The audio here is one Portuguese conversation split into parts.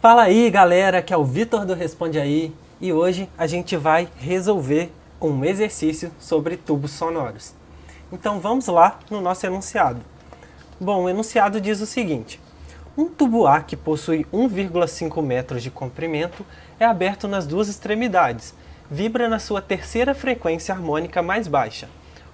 Fala aí galera, aqui é o Vitor do Responde Aí e hoje a gente vai resolver um exercício sobre tubos sonoros. Então vamos lá no nosso enunciado. Bom, o enunciado diz o seguinte: um tubo A que possui 1,5 metros de comprimento é aberto nas duas extremidades, vibra na sua terceira frequência harmônica mais baixa.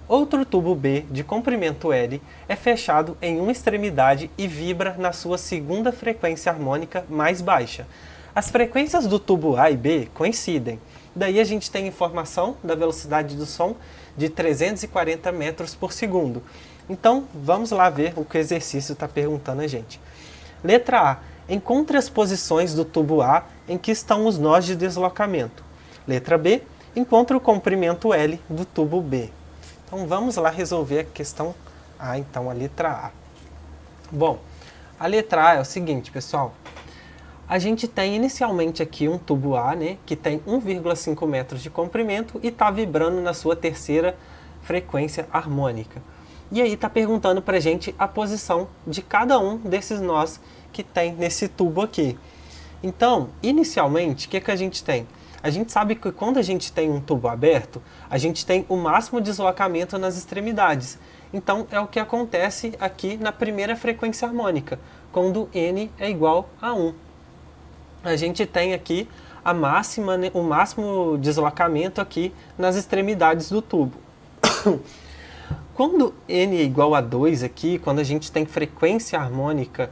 Outro tubo B, de comprimento L, é fechado em uma extremidade e vibra na sua segunda frequência harmônica mais baixa. As frequências do tubo A e B coincidem. Daí a gente tem informação da velocidade do som de 340 metros por segundo. Então, vamos lá ver o que o exercício está perguntando a gente. Letra A. Encontre as posições do tubo A em que estão os nós de deslocamento. Letra B. Encontre o comprimento L do tubo B. Então vamos lá resolver a questão A, então a letra A. Bom, a letra A é o seguinte, pessoal. A gente tem inicialmente aqui um tubo A, né, que tem 1,5 metros de comprimento e está vibrando na sua terceira frequência harmônica. E aí está perguntando para a gente a posição de cada um desses nós que tem nesse tubo aqui. Então, inicialmente, o que a gente tem? A gente sabe que quando a gente tem um tubo aberto, a gente tem o máximo deslocamento nas extremidades. Então, é o que acontece aqui na primeira frequência harmônica, quando N é igual a 1. A gente tem aqui a máxima, né, o máximo deslocamento aqui nas extremidades do tubo. Quando N é igual a 2 aqui, quando a gente tem frequência harmônica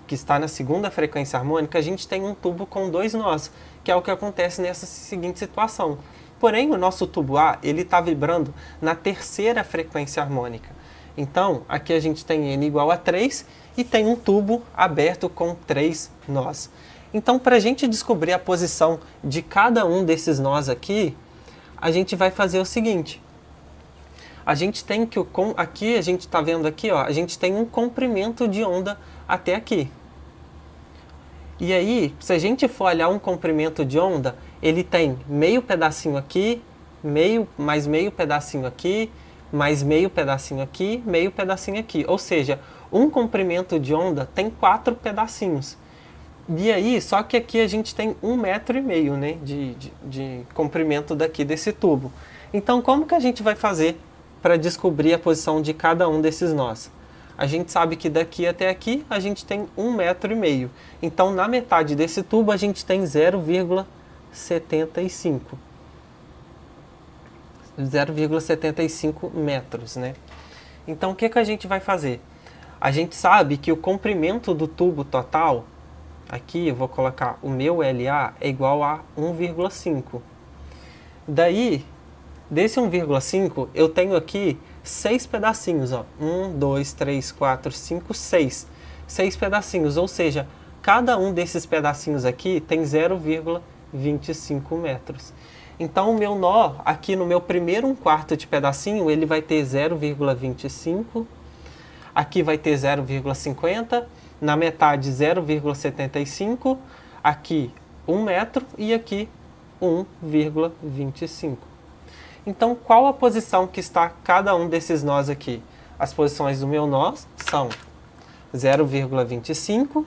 que está na segunda frequência harmônica, a gente tem um tubo com dois nós, que é o que acontece nessa seguinte situação. Porém, o nosso tubo A, ele está vibrando na terceira frequência harmônica. Então, aqui a gente tem N igual a 3 e tem um tubo aberto com 3 nós. Então, para a gente descobrir a posição de cada um desses nós aqui, a gente vai fazer o seguinte. A gente tem que, aqui a gente está vendo aqui, ó, a gente tem um comprimento de onda até aqui. E aí, se a gente for olhar um comprimento de onda, ele tem meio pedacinho aqui, mais meio pedacinho aqui, mais meio pedacinho aqui, meio pedacinho aqui. Ou seja, um comprimento de onda tem 4 pedacinhos. E aí, só que aqui a gente tem 1,5 metro, né, de comprimento daqui desse tubo. Então, como que a gente vai fazer para descobrir a posição de cada um desses nós? A gente sabe que daqui até aqui a gente tem 1,5 metro. Então, na metade desse tubo a gente tem 0,75. 0,75 metros, né? Então, o que a gente vai fazer? A gente sabe que o comprimento do tubo total, aqui eu vou colocar o meu LA, é igual a 1,5. Daí, desse 1,5, eu tenho aqui 6 pedacinhos, ó. 1, 2, 3, 4, 5, 6. 6 pedacinhos, ou seja, cada um desses pedacinhos aqui tem 0,25 metros. Então, o meu nó, aqui no meu primeiro 1/4 de pedacinho, ele vai ter 0,25. Aqui vai ter 0,50. Na metade, 0,75. Aqui, 1 metro. E aqui, 1,25. Então, qual a posição que está cada um desses nós aqui? As posições do meu nó são 0,25,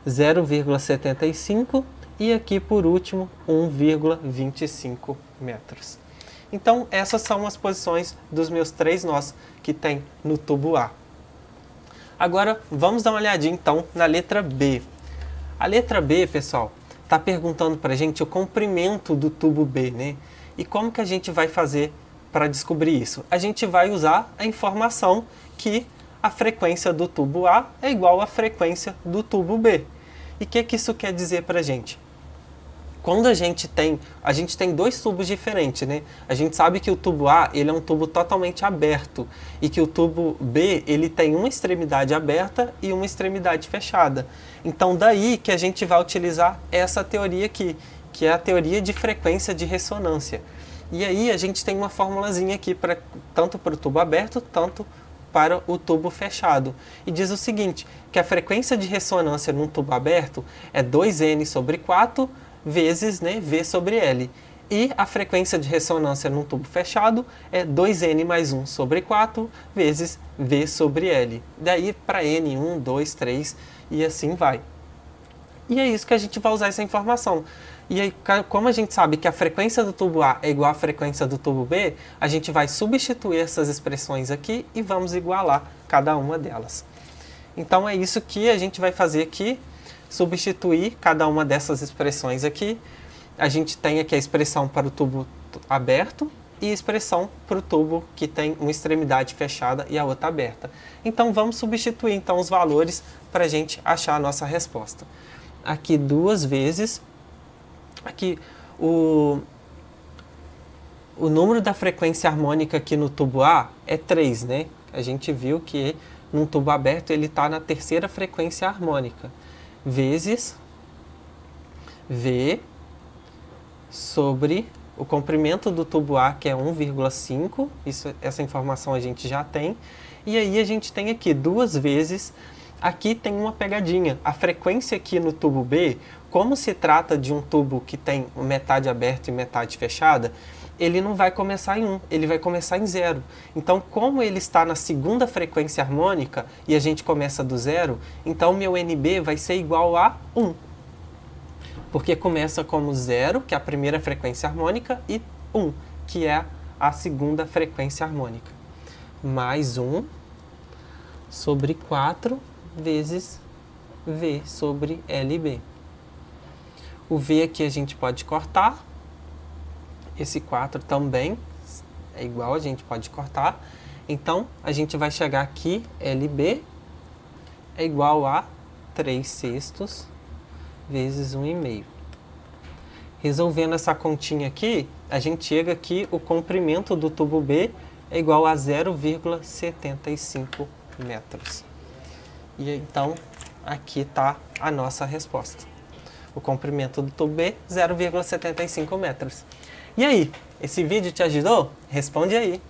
0,75 e aqui, por último, 1,25 metros. Então, essas são as posições dos meus 3 nós que tem no tubo A. Agora, vamos dar uma olhadinha, então, na letra B. A letra B, pessoal, está perguntando para a gente o comprimento do tubo B, né? E como que a gente vai fazer para descobrir isso? A gente vai usar a informação que a frequência do tubo A é igual à frequência do tubo B. E o que isso quer dizer para a gente? Quando a gente tem 2 tubos diferentes, né? A gente sabe que o tubo A, ele é um tubo totalmente aberto e que o tubo B, ele tem uma extremidade aberta e uma extremidade fechada. Então, daí que a gente vai utilizar essa teoria aqui, que é a teoria de frequência de ressonância. E aí a gente tem uma formulazinha aqui tanto para o tubo aberto, tanto para o tubo fechado. E diz o seguinte, que a frequência de ressonância num tubo aberto é 2N sobre 4 vezes, né, V sobre L. E a frequência de ressonância num tubo fechado é 2N mais 1 sobre 4 vezes V sobre L. Daí para N, 1, 2, 3 e assim vai. E é isso que a gente vai usar essa informação. E aí, como a gente sabe que a frequência do tubo A é igual à frequência do tubo B, a gente vai substituir essas expressões aqui e vamos igualar cada uma delas. Então é isso que a gente vai fazer aqui, substituir cada uma dessas expressões aqui. A gente tem aqui a expressão para o tubo aberto e a expressão para o tubo que tem uma extremidade fechada e a outra aberta. Então vamos substituir então os valores para a gente achar a nossa resposta. Aqui 2 vezes, aqui o número da frequência harmônica aqui no tubo A é 3, né? A gente viu que num tubo aberto ele está na terceira frequência harmônica, vezes V sobre o comprimento do tubo A, que é 1,5, essa informação a gente já tem, e aí a gente tem aqui 2 vezes, aqui tem uma pegadinha, a frequência aqui no tubo B, como se trata de um tubo que tem metade aberta e metade fechada, ele não vai começar em 1, ele vai começar em 0. Então, como ele está na segunda frequência harmônica e a gente começa do 0, então meu NB vai ser igual a 1. Porque começa como 0, que é a primeira frequência harmônica, e 1, que é a segunda frequência harmônica. Mais 1 sobre 4 vezes V sobre LB. O V aqui a gente pode cortar. Esse 4 também é igual, a gente pode cortar. Então, a gente vai chegar aqui, LB é igual a 3/6 vezes 1,5. Resolvendo essa continha aqui, a gente chega aqui, o comprimento do tubo B é igual a 0,75 metros. E então, aqui está a nossa resposta. O comprimento do tubo B, 0,75 metros. E aí, esse vídeo te ajudou? Responde aí!